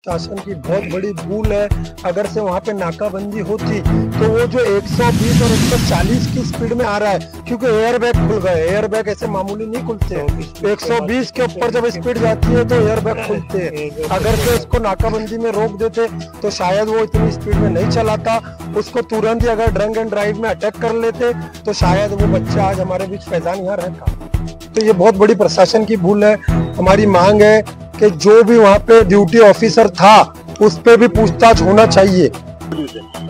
शासन की बहुत बड़ी भूल है। अगर से वहाँ पे नाकाबंदी होती तो वो जो 120 और 140 की स्पीड में आ रहा है, क्योंकि एयर बैग खुल गए। एयर बैग ऐसे मामूली नहीं खुलते, 120 के ऊपर जब स्पीड जाती है तो एयर बैग खुलते हैं। अगर से इसको नाकाबंदी में रोक देते तो शायद वो इतनी स्पीड में नहीं चलाता। उसको तुरंत ही अगर ड्रंक एंड ड्राइव में अटैक कर लेते तो शायद वो बच्चा आज हमारे बीच फैजान यहाँ रहता। तो ये बहुत बड़ी प्रशासन की भूल है। हमारी मांग है कि जो भी वहाँ पे ड्यूटी ऑफिसर था उस पे भी पूछताछ होना चाहिए।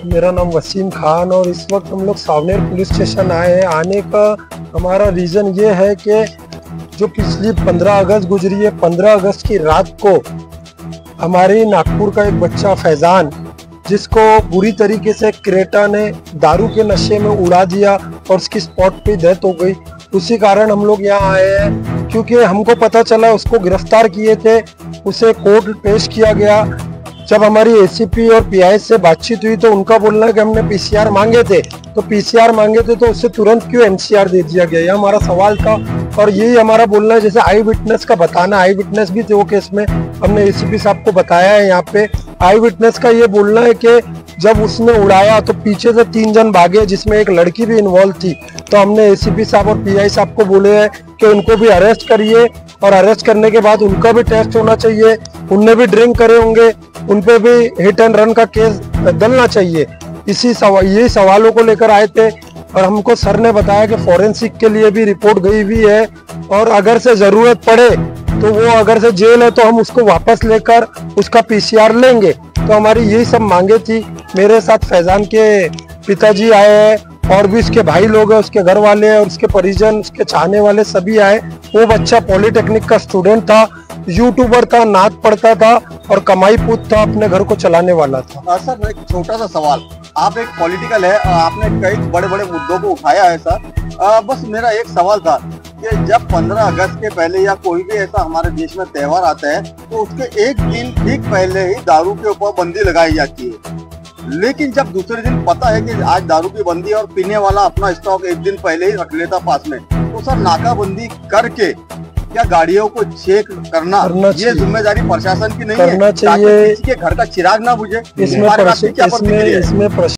मेरा नाम वसीम खान और इस वक्त हम लोग सावनेर पुलिस स्टेशन आए हैं। आने का हमारा रीज़न ये है कि जो पिछली 15 अगस्त गुजरी है, 15 अगस्त की रात को हमारे नागपुर का एक बच्चा फैजान, जिसको बुरी तरीके से क्रेटा ने दारू के नशे में उड़ा दिया और उसकी स्पॉट पे डेथ हो गई। उसी कारण हम लोग यहाँ आए हैं, क्योंकि हमको पता चला उसको गिरफ्तार किए थे, उसे कोर्ट पेश किया गया। जब हमारी एसीपी और पीआई से बातचीत हुई तो उनका बोलना है कि हमने पीसीआर मांगे थे, तो पीसीआर मांगे थे तो उससे तुरंत क्यों एमसीआर दे दिया गया, ये हमारा सवाल था। और यही हमारा बोलना है, जैसे आई विटनेस का बताना, आई विटनेस भी थे वो केस में, हमने एसीपी साहब को बताया है। यहाँ पे आई विटनेस का ये बोलना है कि जब उसने उड़ाया तो पीछे से 3 जन भागे, जिसमें एक लड़की भी इन्वॉल्व थी। तो हमने एसीपी साहब और पीआई साहब को बोले हैं कि उनको भी अरेस्ट करिए और अरेस्ट करने के बाद उनका भी टेस्ट होना चाहिए। उनने भी ड्रिंक करे होंगे, उन पे भी हिट एंड रन का केस डलना चाहिए। यही सवालों को लेकर आए थे और हमको सर ने बताया कि फॉरेंसिक के लिए भी रिपोर्ट गई हुई है और अगर से जरूरत पड़े तो वो अगर से जेल है तो हम उसको वापस लेकर उसका पीसीआर लेंगे। तो हमारी यही सब मांगे थी। मेरे साथ फैजान के पिताजी आए हैं और भी उसके भाई लोग हैं, उसके घर वाले और उसके परिजन, उसके चाहने वाले सभी आए। वो बच्चा पॉलिटेक्निक का स्टूडेंट था, यूट्यूबर था, नाच पढ़ता था और कमाई पूत था, अपने घर को चलाने वाला था। सर एक छोटा सा सवाल, आप एक पॉलिटिकल है, आपने कई बड़े बड़े मुद्दों को उठाया है सर। बस मेरा एक सवाल था कि जब 15 अगस्त के पहले या कोई भी ऐसा हमारे देश में त्योहार आता है तो उसके एक दिन ठीक पहले ही दारू के ऊपर बंदी लगाई जाती है, लेकिन जब दूसरे दिन पता है कि आज दारू की बंदी और पीने वाला अपना स्टॉक एक दिन पहले ही रख लेता पास में, तो सर नाकाबंदी करके क्या गाड़ियों को चेक करना ये जिम्मेदारी प्रशासन की नहीं है? करना चाहिए। किसी के घर का चिराग ना बुझे। इसमें